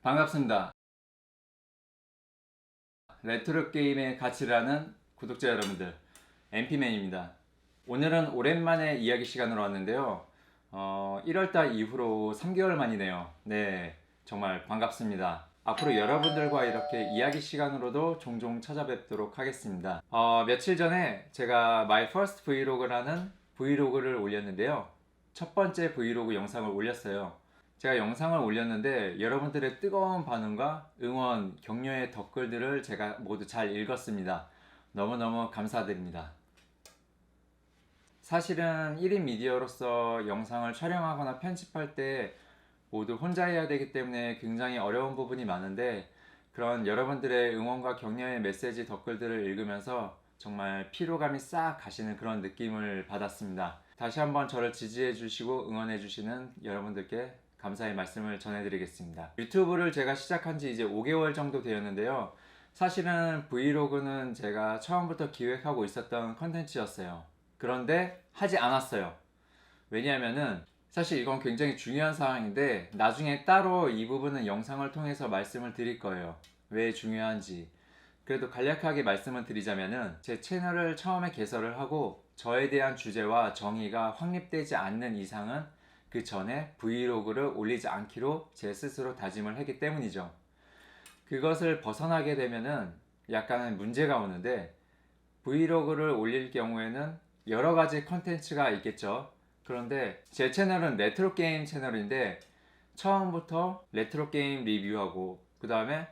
반갑습니다. 레트로 게임의 가치를 아는 구독자 여러분들, MP맨입니다. 오늘은 오랜만에 이야기 시간으로 왔는데요. 1월달 이후로 3개월 만이네요. 네, 정말 반갑습니다. 앞으로 여러분들과 이렇게 이야기 시간으로도 종종 찾아뵙도록 하겠습니다. 며칠 전에 제가 My First Vlog라는 브이로그를 올렸는데요. 첫 번째 브이로그 영상을 올렸어요. 제가 영상을 올렸는데 여러분들의 뜨거운 반응과 응원, 격려의 댓글들을 제가 모두 잘 읽었습니다. 너무너무 감사드립니다. 사실은 1인 미디어로서 영상을 촬영하거나 편집할 때 모두 혼자 해야 되기 때문에 굉장히 어려운 부분이 많은데, 그런 여러분들의 응원과 격려의 메시지 댓글들을 읽으면서 정말 피로감이 싹 가시는 그런 느낌을 받았습니다. 다시 한번 저를 지지해 주시고 응원해 주시는 여러분들께 감사의 말씀을 전해드리겠습니다. 유튜브를 제가 시작한 지 이제 5개월 정도 되었는데요. 사실은 브이로그는 제가 처음부터 기획하고 있었던 컨텐츠였어요. 그런데 하지 않았어요. 왜냐하면은 사실 이건 굉장히 중요한 사항인데 나중에 따로 이 부분은 영상을 통해서 말씀을 드릴 거예요. 왜 중요한지. 그래도 간략하게 말씀을 드리자면은 제 채널을 처음에 개설을 하고 저에 대한 주제와 정의가 확립되지 않는 이상은 그 전에 브이로그를 올리지 않기로 제 스스로 다짐을 했기 때문이죠. 그것을 벗어나게 되면은 약간은 문제가 오는데, 브이로그를 올릴 경우에는 여러 가지 컨텐츠가 있겠죠. 그런데 제 채널은 레트로 게임 채널인데 처음부터 레트로 게임 리뷰하고, 그 다음에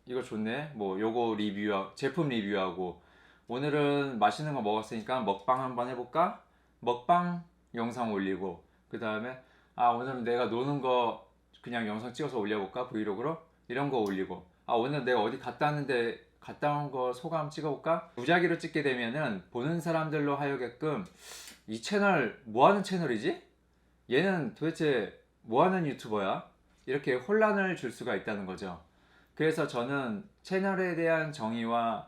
이거 좋네, 뭐 요거 리뷰, 제품 리뷰하고, 오늘은 맛있는 거 먹었으니까 먹방 한번 해볼까, 먹방 영상 올리고, 그 다음에 오늘은 내가 노는 거 그냥 영상 찍어서 올려볼까, 브이로그로 이런 거 올리고, 오늘 내가 어디 갔다 왔는데 갔다 온 거 소감 찍어볼까, 무작위로 찍게 되면은 보는 사람들로 하여금 이 채널 뭐 하는 채널이지? 얘는 도대체 뭐 하는 유튜버야? 이렇게 혼란을 줄 수가 있다는 거죠. 그래서 저는 채널에 대한 정의와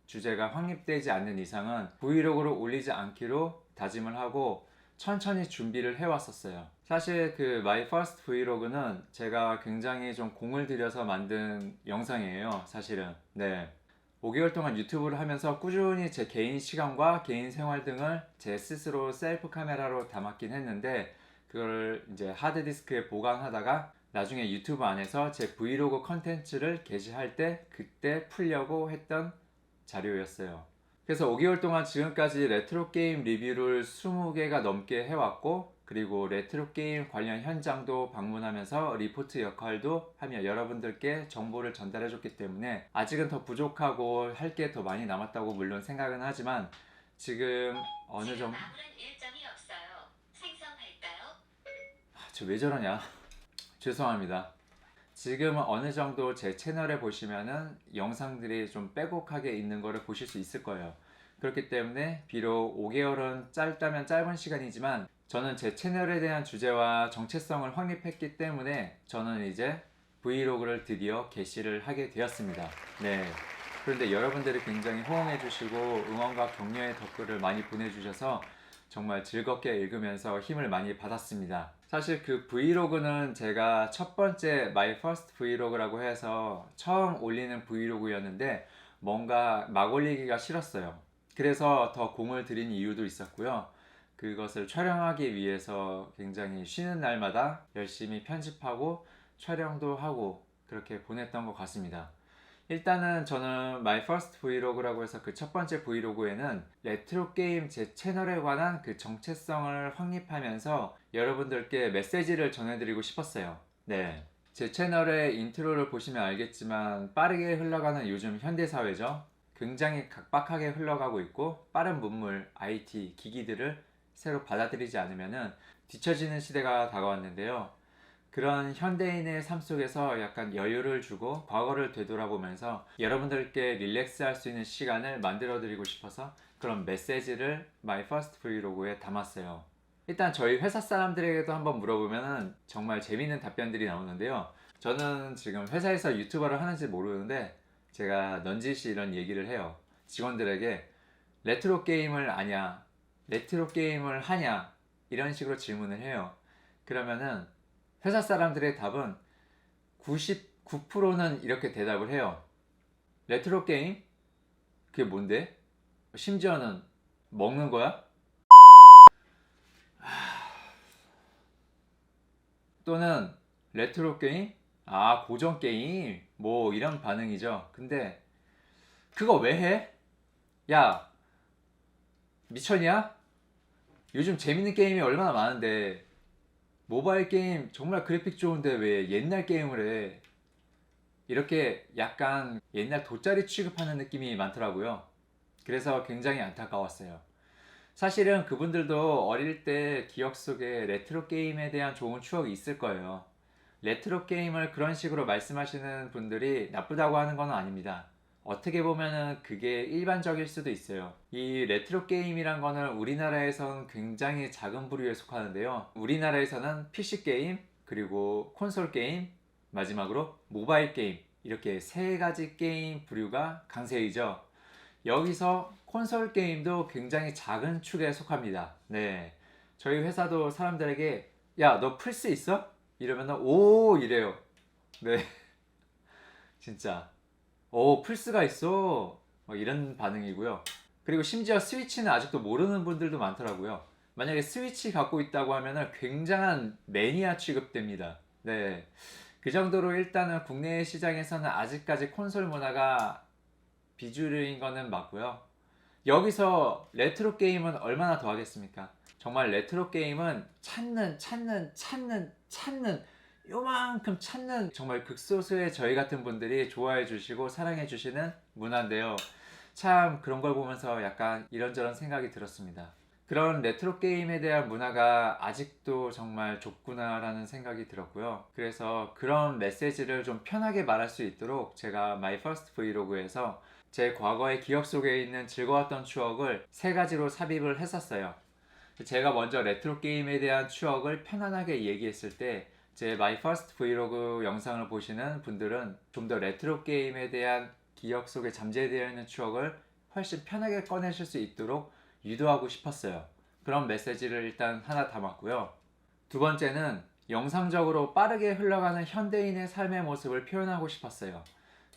주제가 확립되지 않는 이상은 브이로그로 올리지 않기로 다짐을 하고 천천히 준비를 해왔었어요. 사실 그 마이 퍼스트 브이로그는 제가 굉장히 좀 공을 들여서 만든 영상이에요, 사실은. 네. 5개월 동안 유튜브를 하면서 꾸준히 제 개인 시간과 개인 생활 등을 제 스스로 셀프 카메라로 담았긴 했는데, 그걸 이제 하드디스크에 보관하다가 나중에 유튜브 안에서 제 브이로그 컨텐츠를 게시할 때 그때 풀려고 했던 자료였어요. 그래서 5개월 동안 지금까지 레트로 게임 리뷰를 20개가 넘게 해왔고, 그리고 레트로 게임 관련 현장도 방문하면서 리포트 역할도 하며 여러분들께 정보를 전달해줬기 때문에 아직은 더 부족하고 할 게 더 많이 남았다고 물론 생각은 하지만, 지금 어느 정도 일정이 없어요. 생성할까요? 저 왜 저러냐? 죄송합니다. 지금은 어느 정도 제 채널에 보시면은 영상들이 좀 빼곡하게 있는 거를 보실 수 있을 거예요. 그렇기 때문에 비록 5개월은 짧다면 짧은 시간이지만 저는 제 채널에 대한 주제와 정체성을 확립했기 때문에 저는 이제 브이로그를 드디어 개시를 하게 되었습니다. 네. 그런데 여러분들이 굉장히 호응해 주시고 응원과 격려의 댓글을 많이 보내주셔서 정말 즐겁게 읽으면서 힘을 많이 받았습니다. 사실 그 브이로그는 제가 첫 번째 마이 퍼스트 브이로그라고 해서 처음 올리는 브이로그였는데 뭔가 막 올리기가 싫었어요. 그래서 더 공을 들인 이유도 있었고요. 그것을 촬영하기 위해서 굉장히 쉬는 날마다 열심히 편집하고 촬영도 하고 그렇게 보냈던 것 같습니다. 일단은 저는 My First Vlog라고 해서 그 첫 번째 브이로그에는 레트로 게임 제 채널에 관한 그 정체성을 확립하면서 여러분들께 메시지를 전해드리고 싶었어요. 네. 제 채널의 인트로를 보시면 알겠지만 빠르게 흘러가는 요즘 현대사회죠. 굉장히 각박하게 흘러가고 있고 빠른 문물, IT, 기기들을 새로 받아들이지 않으면 뒤처지는 시대가 다가왔는데요. 그런 현대인의 삶 속에서 약간 여유를 주고 과거를 되돌아보면서 여러분들께 릴렉스 할 수 있는 시간을 만들어 드리고 싶어서 그런 메시지를 My First Vlog에 담았어요. 일단 저희 회사 사람들에게도 한번 물어보면 정말 재밌는 답변들이 나오는데요. 저는 지금 회사에서 유튜버를 하는지 모르는데 제가 넌지시 이런 얘기를 해요. 직원들에게 레트로 게임을 아냐, 레트로 게임을 하냐, 이런 식으로 질문을 해요. 그러면은 회사 사람들의 답은 99%는 이렇게 대답을 해요. 레트로 게임? 그게 뭔데? 심지어는 먹는 거야? 또는 레트로 게임? 아, 고전 게임? 뭐 이런 반응이죠. 근데 그거 왜 해? 야, 미쳤냐? 요즘 재밌는 게임이 얼마나 많은데 모바일 게임 정말 그래픽 좋은데 왜 옛날 게임을 해? 이렇게 약간 옛날 돗자리 취급하는 느낌이 많더라고요. 그래서 굉장히 안타까웠어요. 사실은 그분들도 어릴 때 기억 속에 레트로 게임에 대한 좋은 추억이 있을 거예요. 레트로 게임을 그런 식으로 말씀하시는 분들이 나쁘다고 하는 건 아닙니다. 어떻게 보면은 그게 일반적일 수도 있어요. 이 레트로 게임이란 거는 우리나라에선 굉장히 작은 부류에 속하는데요. 우리나라에서는 PC 게임, 그리고 콘솔 게임, 마지막으로 모바일 게임, 이렇게 세 가지 게임 부류가 강세이죠. 여기서 콘솔 게임도 굉장히 작은 축에 속합니다. 네. 저희 회사도 사람들에게 야, 너 플스 있어? 이러면 오 이래요. 네. 진짜. 오, 플스가 있어. 이런 반응이고요. 그리고 심지어 스위치는 아직도 모르는 분들도 많더라고요. 만약에 스위치 갖고 있다고 하면 굉장한 매니아 취급됩니다. 네. 그 정도로 일단은 국내 시장에서는 아직까지 콘솔 문화가 비주류인 거는 맞고요. 여기서 레트로 게임은 얼마나 더 하겠습니까? 정말 레트로 게임은 찾는 요만큼 찾는 정말 극소수의 저희 같은 분들이 좋아해 주시고 사랑해 주시는 문화인데요. 참 그런 걸 보면서 약간 이런저런 생각이 들었습니다. 그런 레트로 게임에 대한 문화가 아직도 정말 좁구나라는 생각이 들었고요. 그래서 그런 메시지를 좀 편하게 말할 수 있도록 제가 마이 퍼스트 브이로그에서 제 과거의 기억 속에 있는 즐거웠던 추억을 세 가지로 삽입을 했었어요. 제가 먼저 레트로 게임에 대한 추억을 편안하게 얘기했을 때 제 마이 퍼스트 브이로그 영상을 보시는 분들은 좀 더 레트로 게임에 대한 기억 속에 잠재되어 있는 추억을 훨씬 편하게 꺼내실 수 있도록 유도하고 싶었어요. 그런 메시지를 일단 하나 담았고요. 두 번째는 영상적으로 빠르게 흘러가는 현대인의 삶의 모습을 표현하고 싶었어요.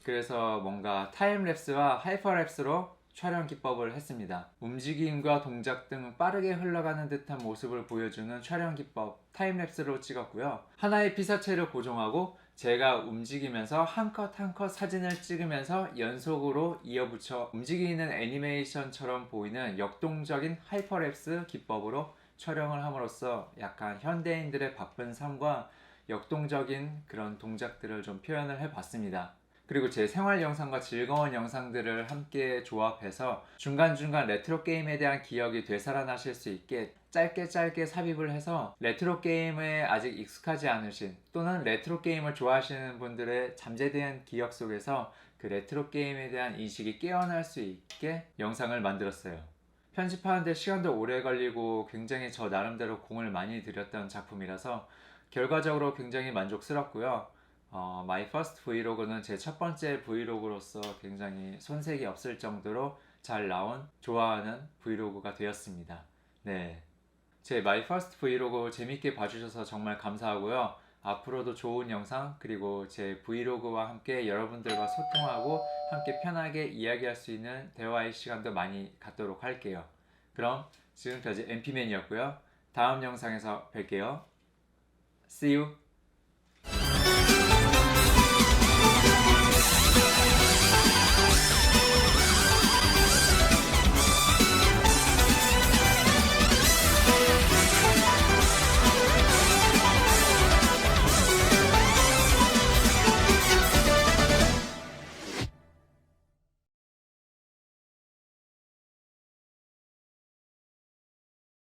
그래서 뭔가 타임랩스와 하이퍼랩스로 촬영 기법을 했습니다. 움직임과 동작 등 빠르게 흘러가는 듯한 모습을 보여주는 촬영 기법 타임랩스로 찍었고요. 하나의 피사체를 고정하고 제가 움직이면서 한 컷 한 컷 사진을 찍으면서 연속으로 이어붙여 움직이는 애니메이션처럼 보이는 역동적인 하이퍼랩스 기법으로 촬영을 함으로써 약간 현대인들의 바쁜 삶과 역동적인 그런 동작들을 좀 표현을 해봤습니다. 그리고 제 생활 영상과 즐거운 영상들을 함께 조합해서 중간중간 레트로 게임에 대한 기억이 되살아나실 수 있게 짧게 삽입을 해서 레트로 게임에 아직 익숙하지 않으신 또는 레트로 게임을 좋아하시는 분들의 잠재된 기억 속에서 그 레트로 게임에 대한 인식이 깨어날 수 있게 영상을 만들었어요. 편집하는데 시간도 오래 걸리고 굉장히 저 나름대로 공을 많이 들였던 작품이라서 결과적으로 굉장히 만족스럽고요. 마이 퍼스트 브이로그는 제 첫 번째 브이로그로서 굉장히 손색이 없을 정도로 잘 나온 좋아하는 브이로그가 되었습니다. 네. 제 마이 퍼스트 브이로그 재밌게 봐주셔서 정말 감사하고요. 앞으로도 좋은 영상 그리고 제 브이로그와 함께 여러분들과 소통하고 함께 편하게 이야기할 수 있는 대화의 시간도 많이 갖도록 할게요. 그럼 지금까지 MP맨이었고요. 다음 영상에서 뵐게요. See you!